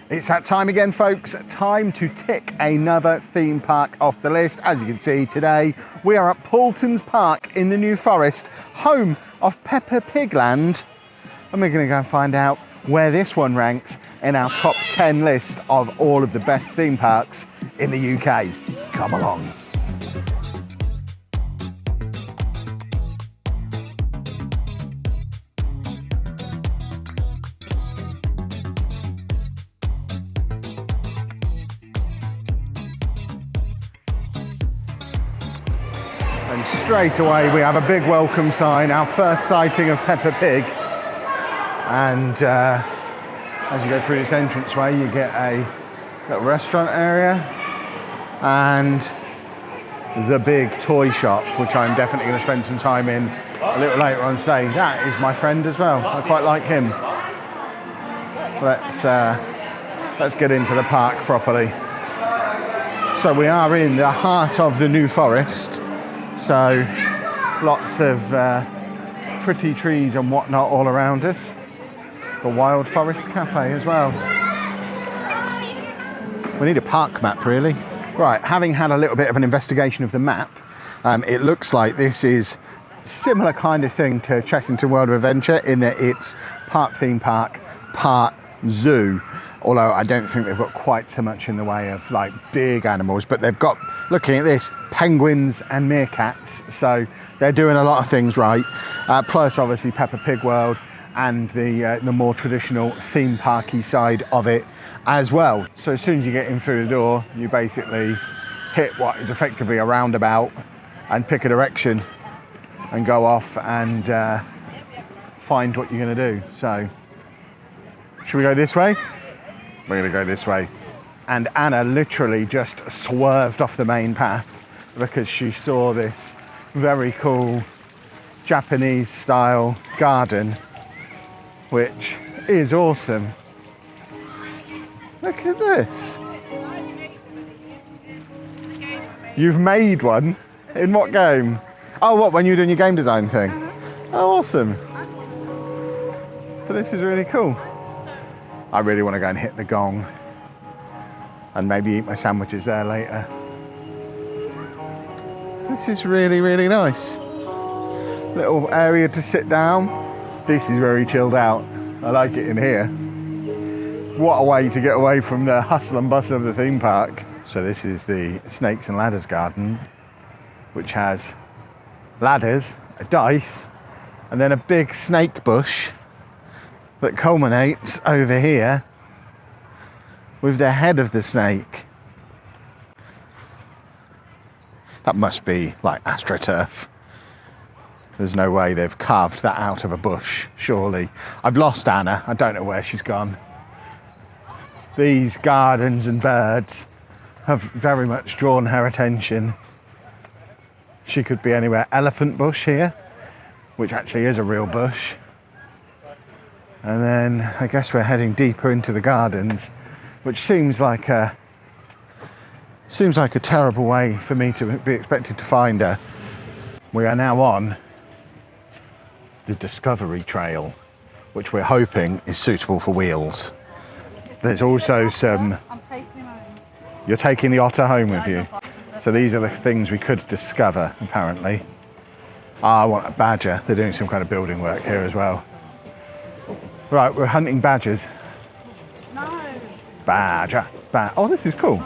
It's that time again, folks. Time to tick another theme park off the list. As you can see today, we are at Paultons Park in the New Forest, home of Peppa Pig Land. And we're going to go and find out where this one ranks in our top 10 list of all of the best theme parks in the UK. Come along. And straight away we have a big welcome sign, our first sighting of Peppa Pig. And as you go through this entranceway, you get a little restaurant area and the big toy shop, which I'm definitely going to spend some time in a little later on today. That is my friend as well. I quite like him. Let's get into the park properly. So we are in the heart of the New Forest. So lots of pretty trees and whatnot all around us. The Wild Forest Cafe as well. We need a park map, really. Right, having had a little bit of an investigation of the map, it looks like this is similar kind of thing to Chessington World of Adventure in that it's part theme park, part zoo. Although I don't think they've got quite so much in the way of like big animals, but they've got, looking at this, penguins and meerkats. So they're doing a lot of things right. Plus obviously Peppa Pig World and the more traditional theme parky side of it as well. So as soon as you get in through the door, you basically hit what is effectively a roundabout and pick a direction and go off and find what you're going to do. So should we go this way? We're going to go this way. And Anna literally just swerved off the main path because she saw this very cool Japanese style garden, which is awesome. Look at this. You've made one? In what game? Oh, what, when you were doing your game design thing? Oh, awesome. But this is really cool. I really want to go and hit the gong and maybe eat my sandwiches there later. This is really, really nice. Little area to sit down. This is very chilled out. I like it in here. What a way to get away from the hustle and bustle of the theme park. So this is the Snakes and Ladders garden, which has ladders, a dice, and then a big snake bush that culminates over here with the head of the snake. That must be like AstroTurf. There's no way they've carved that out of a bush, surely. I've lost Anna, I don't know where she's gone. These gardens and birds have very much drawn her attention. She could be anywhere. Elephant bush here, which actually is a real bush. And then I guess we're heading deeper into the gardens, which seems like a terrible way for me to be expected to find her. We are now on the Discovery Trail, which we're hoping is suitable for wheels. There's also some... You're taking the otter home with you? So these are the things we could discover, apparently. I want a badger. They're doing some kind of building work here as well. Right, we're hunting badgers. No. Badger. Oh, this is cool.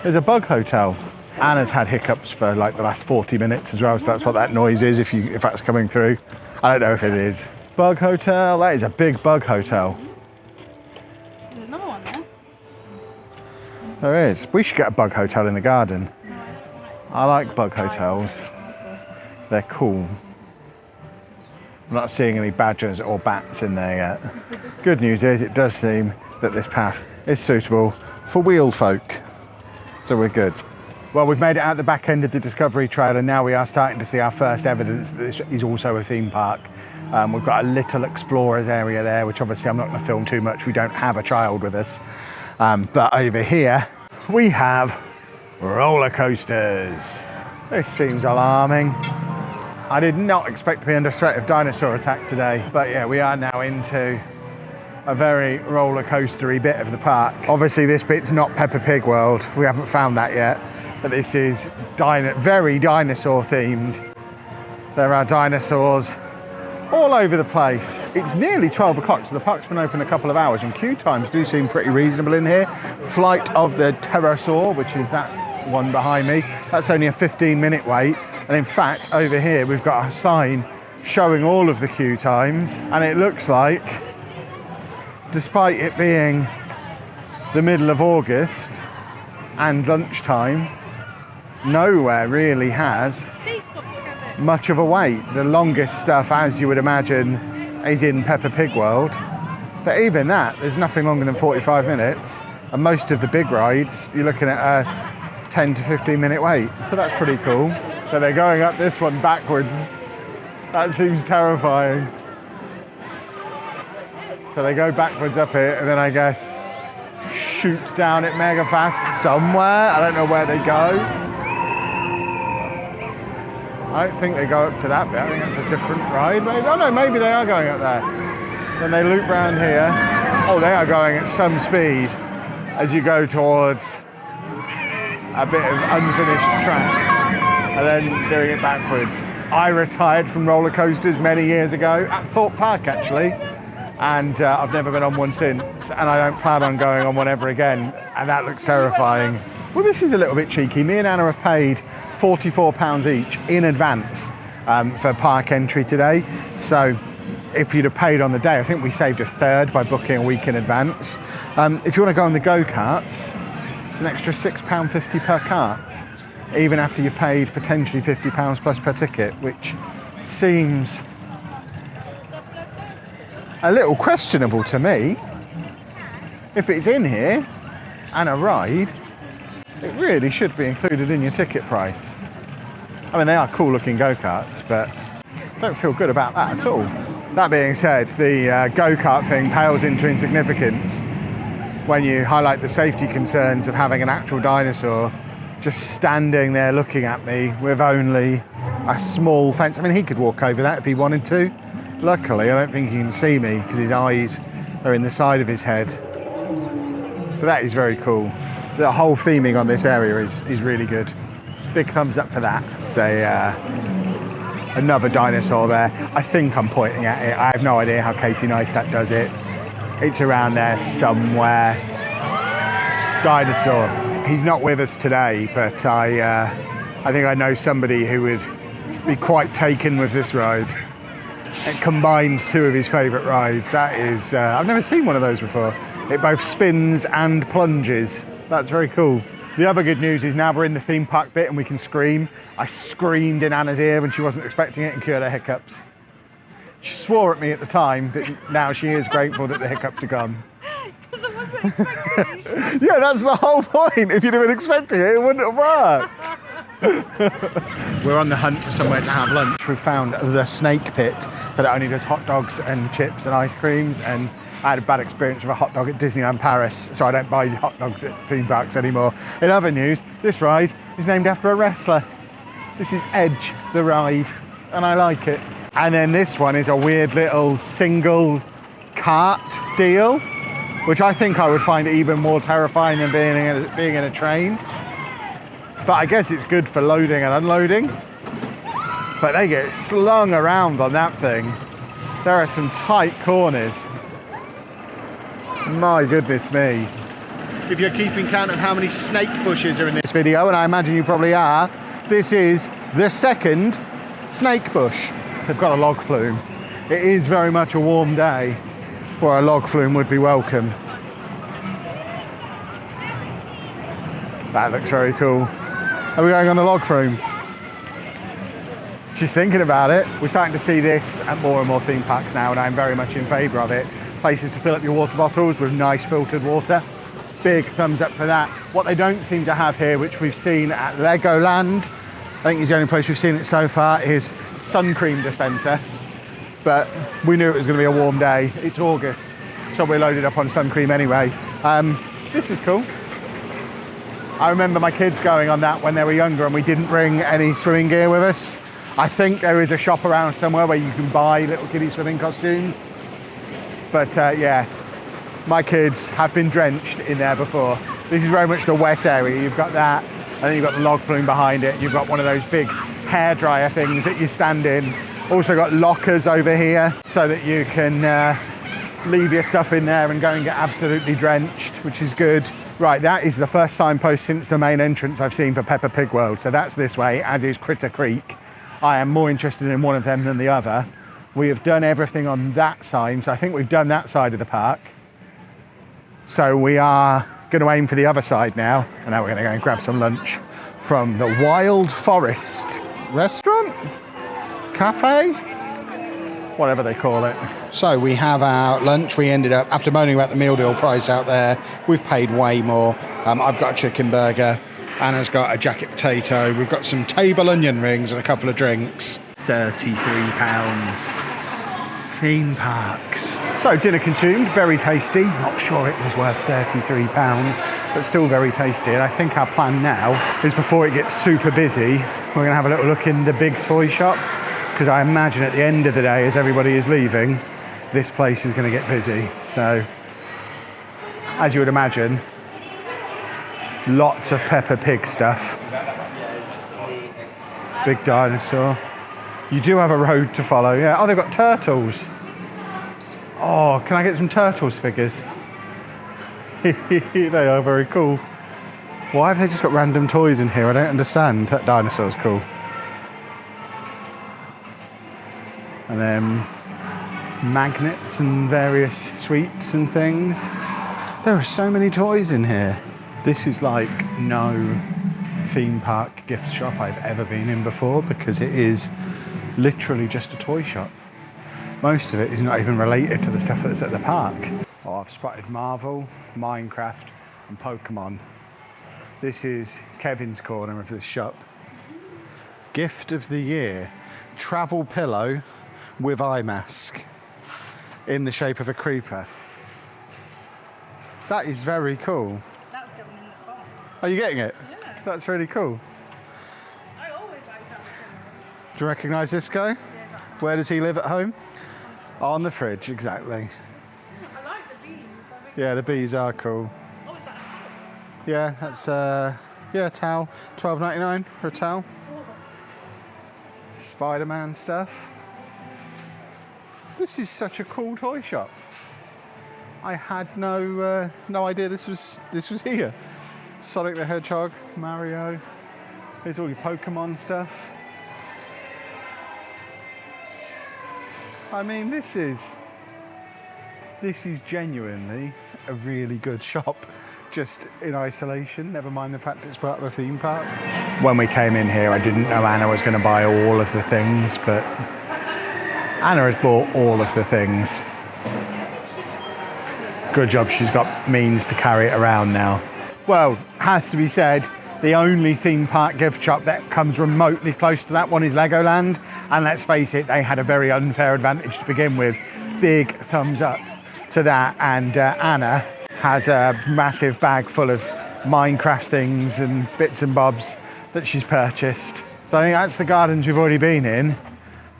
There's a bug hotel. Anna's had hiccups for like the last 40 minutes as well, so that's what that noise is if that's coming through. I don't know if it is. Bug hotel, that is a big bug hotel. There's another one there. There is. We should get a bug hotel in the garden. I like bug hotels. They're cool. I'm not seeing any badgers or bats in there yet. Good news is it does seem that this path is suitable for wheeled folk. So we're good. Well, we've made it out the back end of the Discovery Trail and now we are starting to see our first evidence that this is also a theme park. We've got a little explorers area there, which obviously I'm not going to film too much. We don't have a child with us. But over here we have roller coasters. This seems alarming. I did not expect to be under threat of dinosaur attack today, but yeah, we are now into a very roller coastery bit of the park. Obviously this bit's not Peppa Pig World, we haven't found that yet, but this is very dinosaur themed. There are dinosaurs all over the place. It's nearly 12 o'clock, so the park's been open a couple of hours, and queue times do seem pretty reasonable in here. Flight of the Pterosaur, which is that one behind me, that's only a 15-minute wait. And in fact, over here, we've got a sign showing all of the queue times, and it looks like, despite it being the middle of August and lunchtime, nowhere really has much of a wait. The longest stuff, as you would imagine, is in Peppa Pig World. But even that, there's nothing longer than 45 minutes. And most of the big rides, you're looking at a 10 to 15 minute wait. So that's pretty cool. So they're going up this one backwards. That seems terrifying. So they go backwards up here and then I guess shoot down it mega fast somewhere. I don't know where they go. I don't think they go up to that bit. I think it's a different ride, maybe. Oh no, maybe they are going up there. Then they loop round here. Oh, they are going at some speed as you go towards a bit of unfinished track and then doing it backwards. I retired from roller coasters many years ago at Thorpe Park, actually, and I've never been on one since, and I don't plan on going on one ever again, and that looks terrifying. Well, this is a little bit cheeky. Me and Anna have paid £44 each in advance for park entry today. So if you'd have paid on the day, I think we saved a third by booking a week in advance. If you want to go on the go-karts, it's an extra £6.50 per cart, even after you paid potentially £50 plus per ticket, which seems a little questionable to me. If it's in here and a ride, it really should be included in your ticket price. I mean, they are cool looking go-karts, but I don't feel good about that at all. That being said, the go-kart thing pales into insignificance when you highlight the safety concerns of having an actual dinosaur just standing there looking at me with only a small fence. I mean, he could walk over that if he wanted to. Luckily, I don't think he can see me because his eyes are in the side of his head. So that is very cool. The whole theming on this area is really good. Big thumbs up for that. There's another dinosaur there. I think I'm pointing at it. I have no idea how Casey Neistat does it. It's around there somewhere. Dinosaur. He's not with us today, but I think I know somebody who would be quite taken with this ride. It combines two of his favourite rides. That is, I've never seen one of those before. It both spins and plunges. That's very cool. The other good news is now we're in the theme park bit and we can scream. I screamed in Anna's ear when she wasn't expecting it and cured her hiccups. She swore at me at the time, but now she is grateful that the hiccups are gone. Yeah, that's the whole point. If you'd have been expecting it, it wouldn't have worked. We're on the hunt for somewhere to have lunch. We've found the Snake Pit that only does hot dogs and chips and ice creams, and I had a bad experience with a hot dog at Disneyland Paris, so I don't buy hot dogs at theme parks anymore. In other news, this ride is named after a wrestler. This is Edge, the ride, and I like it. And then this one is a weird little single cart deal, which I think I would find even more terrifying than being in a train. But I guess it's good for loading and unloading. But they get flung around on that thing. There are some tight corners. My goodness me. If you're keeping count of how many snake bushes are in this video, and I imagine you probably are, this is the second snake bush. They've got a log flume. It is very much a warm day where a log flume would be welcome. That looks very cool. Are we going on the log flume? She's thinking about it. We're starting to see this at more and more theme parks now, and I'm very much in favour of it. Places to fill up your water bottles with nice filtered water. Big thumbs up for that. What they don't seem to have here, which we've seen at Legoland, I think is the only place we've seen it so far, is sun cream dispenser. But we knew it was going to be a warm day. It's August, so we're loaded up on sun cream anyway. This is cool. I remember my kids going on that when they were younger and we didn't bring any swimming gear with us. I think there is a shop around somewhere where you can buy little kiddie swimming costumes. But yeah, my kids have been drenched in there before. This is very much the wet area. You've got that, and then you've got the log flume behind it. You've got one of those big hairdryer things that you stand in. Also got lockers over here so that you can leave your stuff in there and go and get absolutely drenched, which is good. Right, that is the first signpost since the main entrance I've seen for Peppa Pig World. So that's this way, as is Critter Creek. I am more interested in one of them than the other. We have done everything on that side, so I think we've done that side of the park. So we are going to aim for the other side now, and now we're going to go and grab some lunch from the Wild Forest restaurant, cafe, whatever they call it. So we have our lunch. We ended up, after moaning about the meal deal price out there, we've paid way more. I've got a chicken burger, Anna's got a jacket potato, we've got some table onion rings and a couple of drinks. £33. Theme parks. So dinner consumed, very tasty. Not sure it was worth £33, but still very tasty. And I think our plan now is, before it gets super busy, we're going to have a little look in the big toy shop, because I imagine at the end of the day, as everybody is leaving, this place is going to get busy. So, as you would imagine, lots of Peppa Pig stuff. Big dinosaur. You do have a road to follow, yeah. Oh, they've got turtles. Oh, can I get some turtles figures? They are very cool. Why have they just got random toys in here? I don't understand. That dinosaur's cool. And then magnets and various sweets and things. There are so many toys in here. This is like no theme park gift shop I've ever been in before, because it is literally just a toy shop. Most of it is not even related to the stuff that's at the park. Oh, I've spotted Marvel, Minecraft and Pokemon. This is Kevin's corner of this shop. Gift of the year, travel pillow with eye mask in the shape of a creeper. That is very cool. That's going in the box. Are you getting it? Yeah. That's really cool. I always like that. Do you recognise this guy? Yeah, exactly. Where does he live at home? On the fridge, exactly. I like the bees. I think. Yeah, the bees are cool. Oh, is that a towel? Yeah, that's yeah, towel. $12.99 for a towel. Spider-Man stuff. This is such a cool toy shop. I had no idea this was here. Sonic the Hedgehog, Mario. Here's all your Pokemon stuff. I mean, this is genuinely a really good shop, just in isolation, never mind the fact it's part of a theme park. When we came in here, I didn't know Anna was going to buy all of the things, but Anna has bought all of the things. Good job she's got means to carry it around now. Well, has to be said, the only theme park gift shop that comes remotely close to that one is Legoland, and let's face it, they had a very unfair advantage to begin with. Big thumbs up to that, and Anna has a massive bag full of Minecraft things and bits and bobs that she's purchased. So I think that's the gardens we've already been in,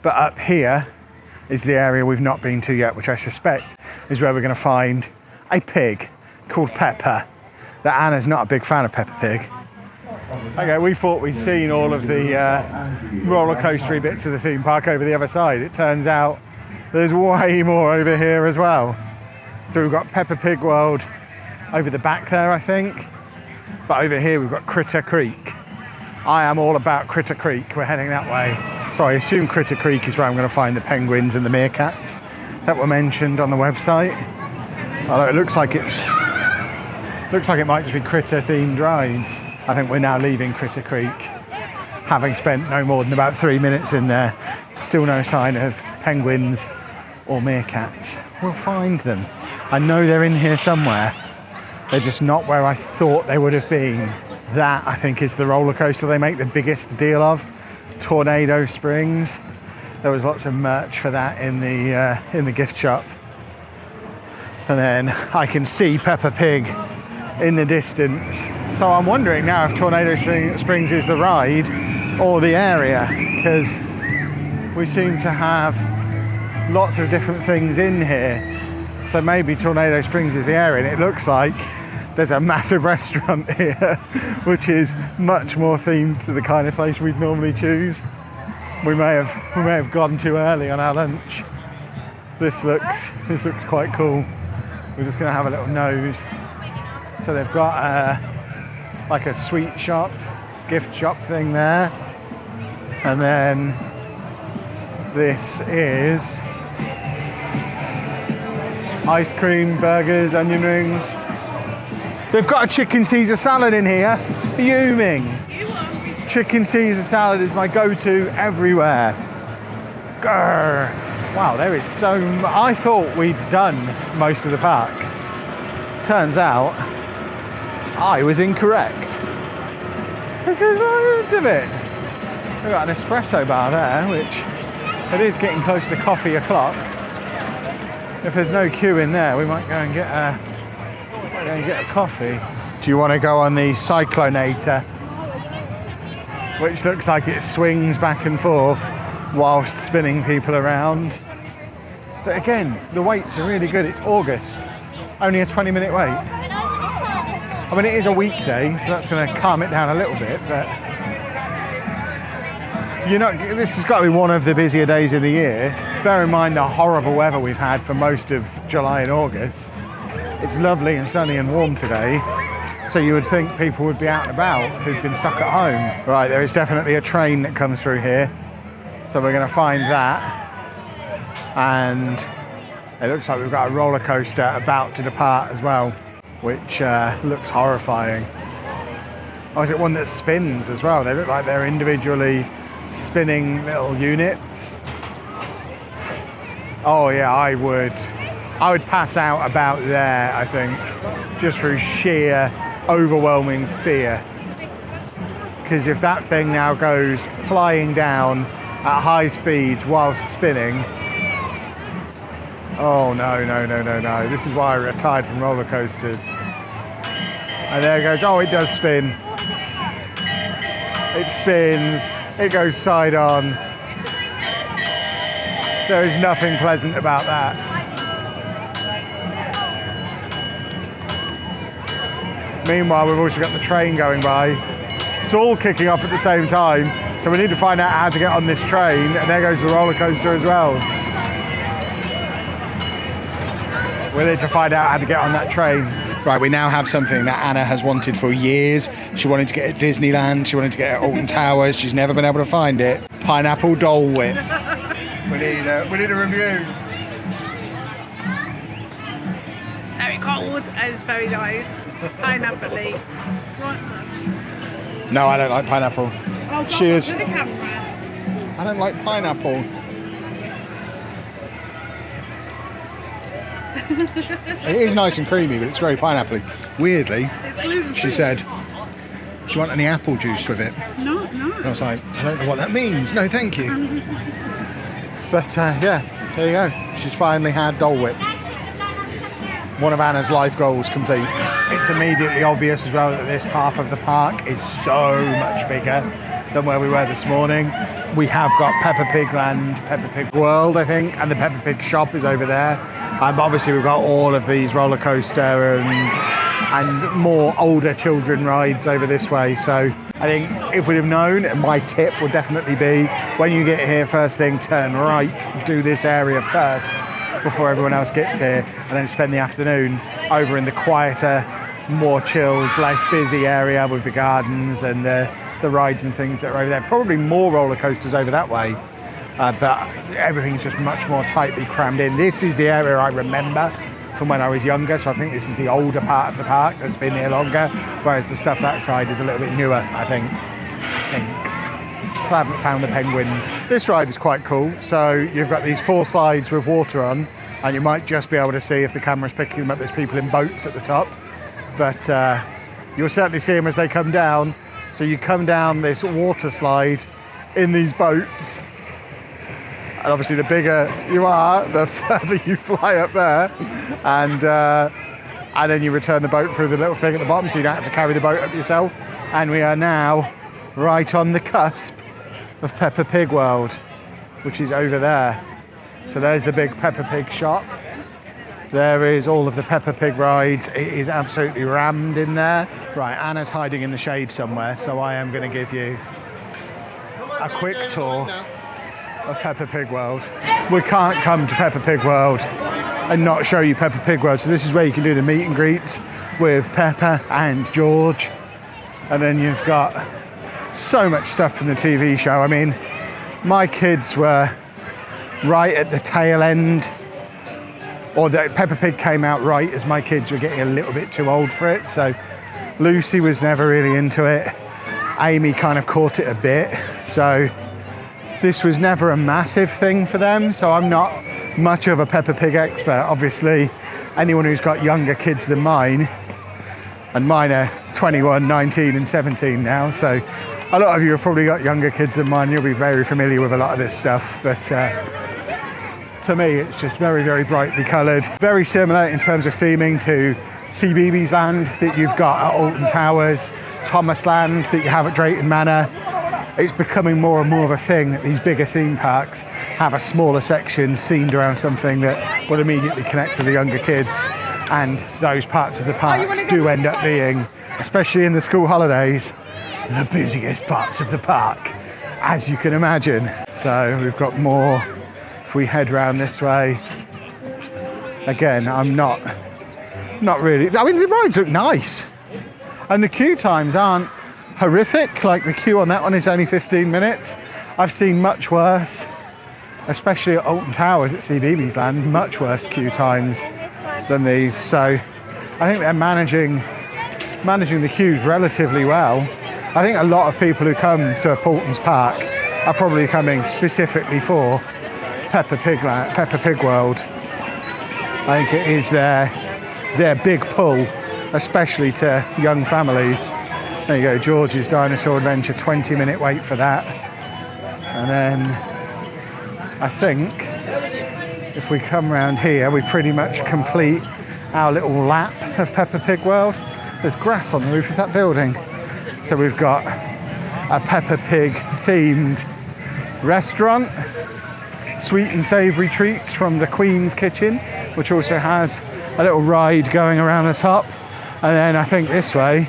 but up here is the area we've not been to yet, which I suspect is where we're going to find a pig called Peppa. That Anna's not a big fan of Peppa Pig. Okay, we thought we'd seen all of the roller coastery bits of the theme park over the other side. It turns out there's way more over here as well. So we've got Peppa Pig World over the back there, I think. But over here we've got Critter Creek. I am all about Critter Creek. We're heading that way. So I assume Critter Creek is where I'm going to find the penguins and the meerkats that were mentioned on the website. Although it looks like it might just be critter themed rides. I think we're now leaving Critter Creek, having spent no more than about 3 minutes in there. Still no sign of penguins or meerkats. We'll find them. I know they're in here somewhere. They're just not where I thought they would have been. That, I think, is the roller coaster they make the biggest deal of. Tornado Springs. There was lots of merch for that in the gift shop. And then I can see Peppa Pig in the distance. So I'm wondering now if Tornado Springs is the ride or the area, because we seem to have lots of different things in here So maybe Tornado Springs is the area, and it looks like there's a massive restaurant here, which is much more themed to the kind of place we'd normally choose. We may have gone too early on our lunch. This looks quite cool. We're just going to have a little nose. So they've got like a sweet shop, gift shop thing there, and then this is ice cream, burgers, onion rings. They've got a chicken Caesar salad in here. Fuming. Chicken Caesar salad is my go-to everywhere. Grr. Wow, there is so much. I thought we'd done most of the park. Turns out, I was incorrect. This is loads of it. We've got an espresso bar there, which it is getting close to coffee o'clock. If there's no queue in there, we might go and get a coffee. Do you want to go on the Cyclonator, which looks like it swings back and forth whilst spinning people around? But again, the waits are really good. It's August, only a 20-minute wait. I mean, it is a weekday, so that's going to calm it down a little bit, but this has got to be one of the busier days of the year. Bear in mind the horrible weather we've had for most of July and August. It's lovely and sunny and warm today, so you would think people would be out and about who've been stuck at home. Right, there is definitely a train that comes through here, so we're going to find that. And it looks like we've got a roller coaster about to depart as well, which looks horrifying. Oh, is it one that spins as well? They look like they're individually spinning little units. Oh yeah, I would pass out about there, I think, just through sheer overwhelming fear. Because if that thing now goes flying down at high speeds whilst spinning, oh no. This is why I retired from roller coasters. And there it goes. Oh, it does spin. It spins. It goes side on. There is nothing pleasant about that. Meanwhile, we've also got the train going by. It's all kicking off at the same time, so we need to find out how to get on this train, and there goes the roller coaster as well. We need to find out how to get on that train. Right, we now have something that Anna has wanted for years. She wanted to get at Disneyland, she wanted to get at Alton Towers, she's never been able to find it. Pineapple Dole Whip. We need a review. Very cold and it's very nice. It's pineapple-y. Want some? No, I don't like pineapple. Oh, Cheers. to the camera. I don't like pineapple. It is nice and creamy, but it's very pineapple-y. Weirdly, she said, do you want any apple juice with it? No. And I was like, I don't know what that means. No, thank you. But yeah, there you go. She's finally had Dole Whip. One of Anna's life goals complete. It's immediately obvious as well that this half of the park is so much bigger than where we were this morning. We have got Peppa Pig Land, Peppa Pig World, I think, and the Peppa Pig shop is over there. But obviously we've got all of these roller coaster and more older children rides over this way. So I think if we'd have known, my tip would definitely be when you get here, first thing, turn right, do this area first before everyone else gets here, and then spend the afternoon over in the quieter, more chilled, less busy area with the gardens and the rides and things that are over there. Probably more roller coasters over that way, but everything's just much more tightly crammed in. This is the area I remember from when I was younger, so I think this is the older part of the park that's been here longer, whereas the stuff that side is a little bit newer, I think. Still haven't found the penguins. This ride is quite cool. So you've got these 4 slides with water on, and you might just be able to see if the camera's picking them up. There's people in boats at the top, but you'll certainly see them as they come down. So you come down this water slide in these boats, and obviously the bigger you are, the further you fly up there, and then you return the boat through the little thing at the bottom, so you don't have to carry the boat up yourself. And we are now right on the cusp of Peppa Pig World, which is over there. So there's the big Peppa Pig shop, There is all of the Peppa Pig rides. It is absolutely rammed in there. Right, Anna's hiding in the shade somewhere, so I am going to give you a quick tour of Peppa Pig World. We can't come to Peppa Pig World and not show you Peppa Pig World. So this is where you can do the meet and greets with Peppa and George. And then you've got so much stuff from the TV show. I mean, my kids were right at the tail end, or that Peppa Pig came out right as my kids were getting a little bit too old for it. So Lucy was never really into it. Amy kind of caught it a bit. So this was never a massive thing for them. So I'm not much of a Peppa Pig expert. Obviously, anyone who's got younger kids than mine, and mine are 21, 19 and 17 now. So a lot of you have probably got younger kids than mine. You'll be very familiar with a lot of this stuff. But to me, it's just very, very brightly coloured. Very similar in terms of theming to CBeebies Land that you've got at Alton Towers, Thomas Land that you have at Drayton Manor. It's becoming more and more of a thing that these bigger theme parks have a smaller section themed around something that will immediately connect with the younger kids. And those parts of the parks do end up being, especially in the school holidays, the busiest parts of the park, as you can imagine. So we've got more. If we head round this way, again, I'm not really, I mean, the rides look nice. And the queue times aren't horrific. Like the queue on that one is only 15 minutes. I've seen much worse, especially at Alton Towers at CBeebies Land, much worse queue times than these. So I think they're managing the queues relatively well. I think a lot of people who come to Paultons Park are probably coming specifically for Peppa Pig World. I think it is their big pull, especially to young families. There you go, George's Dinosaur Adventure, 20-minute wait for that. And then I think if we come around here, we pretty much complete our little lap of Peppa Pig World. There's grass on the roof of that building. So we've got a Peppa Pig themed restaurant, sweet and savoury treats from the Queen's Kitchen, which also has a little ride going around the top. And then I think this way,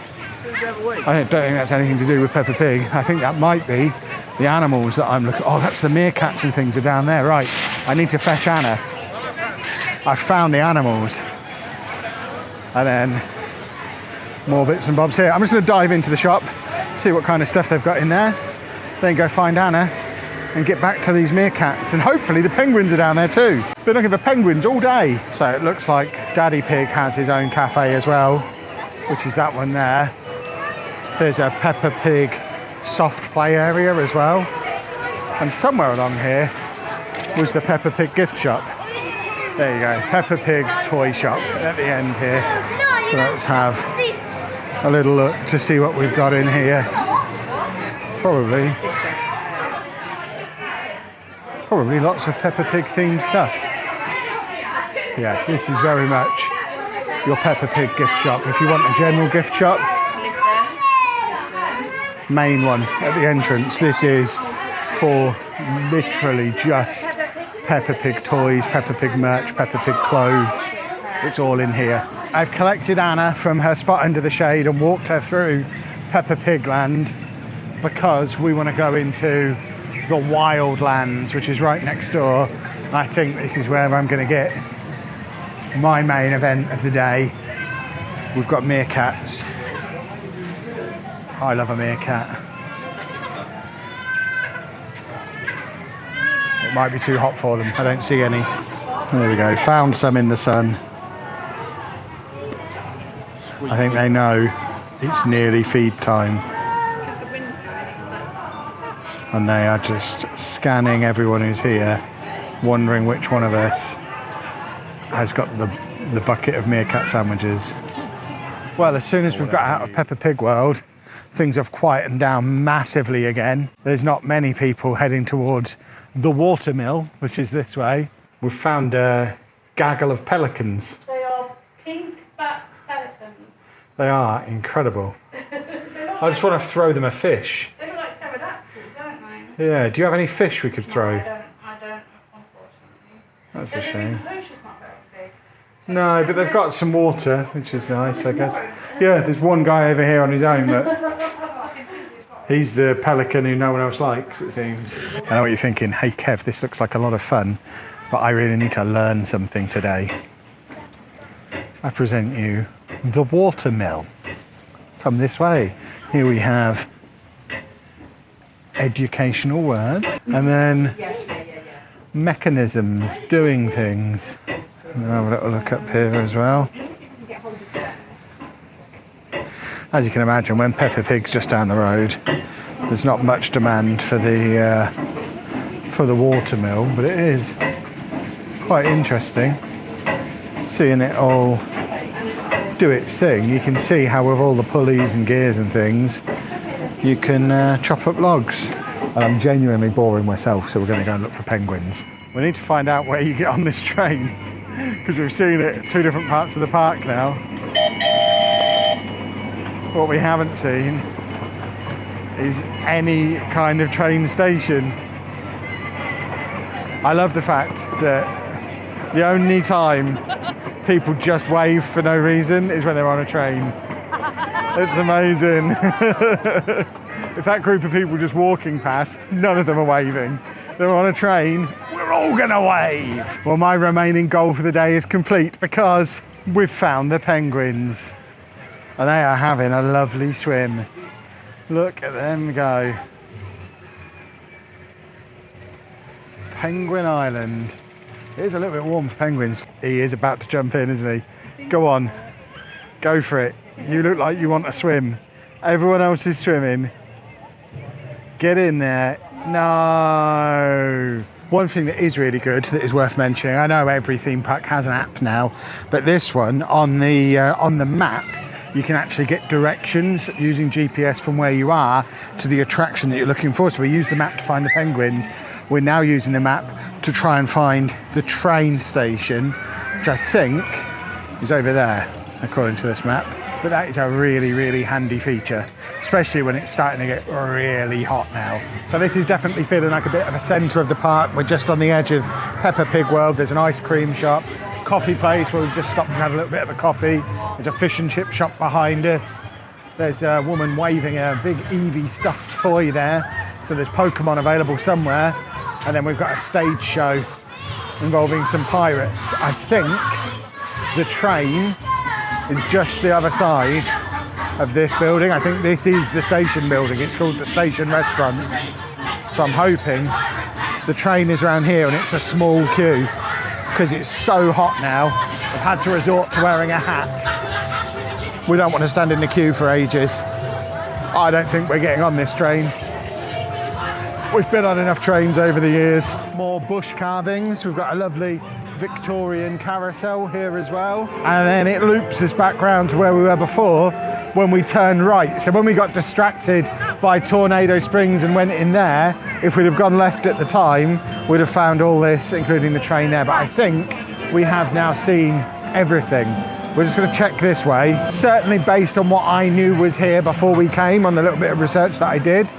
I don't think that's anything to do with Peppa Pig. I think that might be the animals that I'm looking. Oh, that's the meerkats and things are down there. Right, I need to fetch Anna. I found the animals. And then more bits and bobs here. I'm just going to dive into the shop, see what kind of stuff they've got in there, then go find Anna and get back to these meerkats. And hopefully the penguins are down there too. Been looking for penguins all day. So it looks like Daddy Pig has his own cafe as well, which is that one there. There's a Peppa Pig soft play area as well. And somewhere along here was the Peppa Pig gift shop. There you go, Peppa Pig's toy shop at the end here. So let's have a little look to see what we've got in here. Probably lots of Peppa Pig themed stuff. Yeah, this is very much your Peppa Pig gift shop. If you want a general gift shop, main one at the entrance. This is for literally just Peppa Pig toys, Peppa Pig merch, Peppa Pig clothes. It's all in here. I've collected Anna from her spot under the shade and walked her through Peppa Pig Land because we want to go into the Wild Lands, which is right next door. I think this is where I'm going to get my main event of the day. We've got meerkats. I love a meerkat. It might be too hot for them. I don't see any. There we go. Found some in the sun. I think they know it's nearly feed time. And they are just scanning everyone who's here, wondering which one of us has got the bucket of meerkat sandwiches. Well, as soon as we've got out of Peppa Pig World, things have quietened down massively again. There's not many people heading towards the watermill, which is this way. We've found a gaggle of pelicans. They are pink-backed pelicans. They are incredible. I just want to throw them a fish. They look like pterodactyls, don't they? Yeah, do you have any fish we could throw? No, I don't, unfortunately. That's a shame. The bush is not very big. No, but they've got some water, which is nice, I guess. Yeah, there's one guy over here on his own, but he's the pelican who no one else likes, it seems. I know what you're thinking. Hey, Kev, this looks like a lot of fun, but I really need to learn something today. I present you the watermill. Come this way. Here we have educational words, and then mechanisms, doing things. And I'll have a little look up here as well. As you can imagine, when Peppa Pig's just down the road, there's not much demand for the watermill, but it is quite interesting seeing it all do its thing. You can see how with all the pulleys and gears and things, you can chop up logs. And I'm genuinely boring myself, so we're going to go and look for penguins. We need to find out where you get on this train, because we've seen it at two different parts of the park now. What we haven't seen is any kind of train station. I love the fact that the only time people just wave for no reason is when they're on a train. It's amazing. If that group of people just walking past, none of them are waving. They're on a train, we're all gonna wave. Well, my remaining goal for the day is complete because we've found the penguins. And they are having a lovely swim. Look at them go. Penguin Island. It is a little bit warm for penguins. He is about to jump in, isn't he? Go on, go for it. You look like you want to swim. Everyone else is swimming. Get in there. No. One thing that is really good that is worth mentioning, I know every theme park has an app now, but this one on the map, you can actually get directions using GPS from where you are to the attraction that you're looking for. So we use the map to find the penguins. We're now using the map to try and find the train station, which I think is over there, according to this map. But that is a really, really handy feature, especially when it's starting to get really hot now. So this is definitely feeling like a bit of a centre of the park. We're just on the edge of Peppa Pig World. There's an ice cream shop, coffee place where we've just stopped and had a little bit of a coffee. There's a fish and chip shop behind us. There's a woman waving a big Eevee stuffed toy there. So there's Pokemon available somewhere. And then we've got a stage show involving some pirates. I think the train is just the other side of this building. I think this is the station building. It's called the Station Restaurant. So I'm hoping the train is around here and it's a small queue because it's so hot now. I've had to resort to wearing a hat. We don't want to stand in the queue for ages. I don't think we're getting on this train. We've been on enough trains over the years. More bush carvings. We've got a lovely Victorian carousel here as well. And then it loops us back round to where we were before when we turned right. So when we got distracted by Tornado Springs and went in there, if we'd have gone left at the time, we'd have found all this, including the train there. But I think we have now seen everything. We're just going to check this way. Certainly based on what I knew was here before we came, on the little bit of research that I did,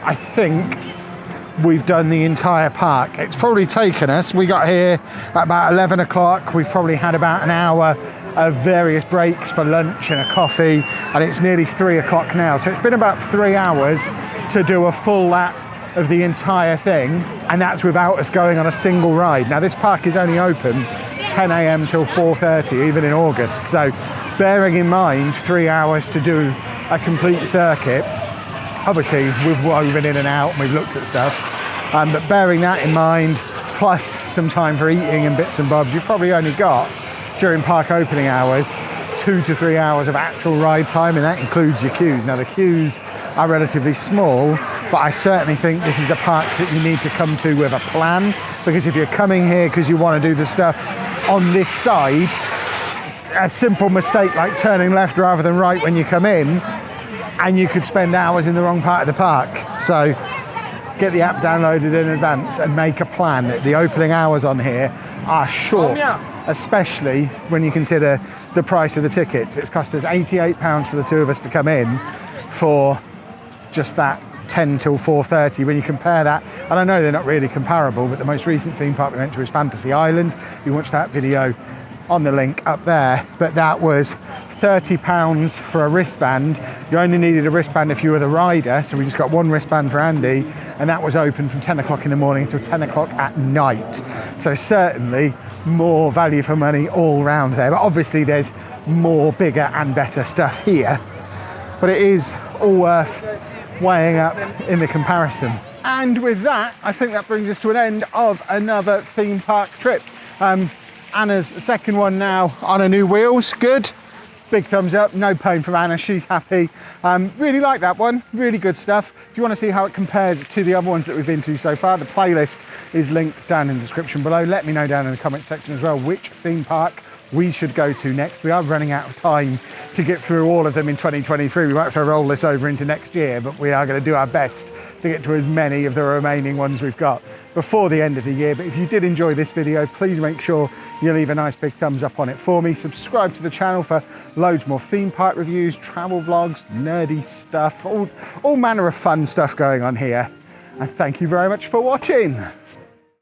I think we've done the entire park. It's probably taken us, we got here at about 11 o'clock. We've probably had about an hour of various breaks for lunch and a coffee, and it's nearly 3 o'clock now. So it's been about 3 hours to do a full lap of the entire thing, and that's without us going on a single ride. Now this park is only open 10 a.m. till 4:30, even in August. So bearing in mind 3 hours to do a complete circuit, obviously we've woven in and out and we've looked at stuff, but bearing that in mind, plus some time for eating and bits and bobs, you've probably only got, during park opening hours, 2 to 3 hours of actual ride time, and that includes your queues. Now the queues are relatively small, but I certainly think this is a park that you need to come to with a plan, because if you're coming here because you want to do the stuff on this side, a simple mistake like turning left rather than right when you come in, and you could spend hours in the wrong part of the park. So get the app downloaded in advance and make a plan. The opening hours on here are short, especially when you consider the price of the tickets. It's cost us £88 for the two of us to come in for just that 10 till 4:30. When you compare that, and I know they're not really comparable, but the most recent theme park we went to is Fantasy Island. You watch that video, on the link up there, but that was £30 for a wristband. You only needed a wristband if you were the rider, so we just got one wristband for Andy, and that was open from 10 o'clock in the morning until 10 o'clock at night. So certainly more value for money all round there, but obviously there's more bigger and better stuff here, but it is all worth weighing up in the comparison. And with that, I think that brings us to an end of another theme park trip. Anna's second one now on her new wheels. Good. Big thumbs up. No pain from Anna. She's happy. Really like that one. Really good stuff. If you want to see how it compares to the other ones that we've been to so far, the playlist is linked down in the description below. Let me know down in the comment section as well which theme park we should go to next. We are running out of time to get through all of them in 2023. We might have to roll this over into next year, but we are going to do our best to get to as many of the remaining ones we've got before the end of the year. But if you did enjoy this video, please make sure you leave a nice big thumbs up on it for me. Subscribe to the channel for loads more theme park reviews, travel vlogs, nerdy stuff, all manner of fun stuff going on here. And thank you very much for watching.